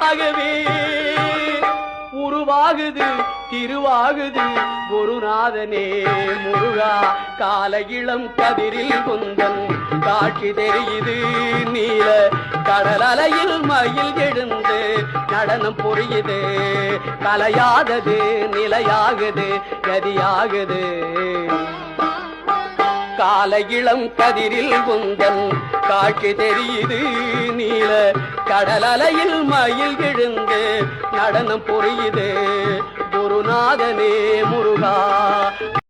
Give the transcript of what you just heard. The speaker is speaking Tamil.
ஆகவே உருவாகுது திருவாகுது குருநாதனே முருகா. கால இளம் கதிரில் குந்தன் காட்சி தெரியுது நீல கடல் அலையில் மயில் எழுந்து நடனம் புரியுது. கலையாதது நிலையாகுது கதியாகுது. கால இளம் கதிரில் குந்தன் காட்சி தெரியுது நீல கடல் அலையில் மயில் எழுந்து நடனம் புரியுது குருநாதனே முருகா.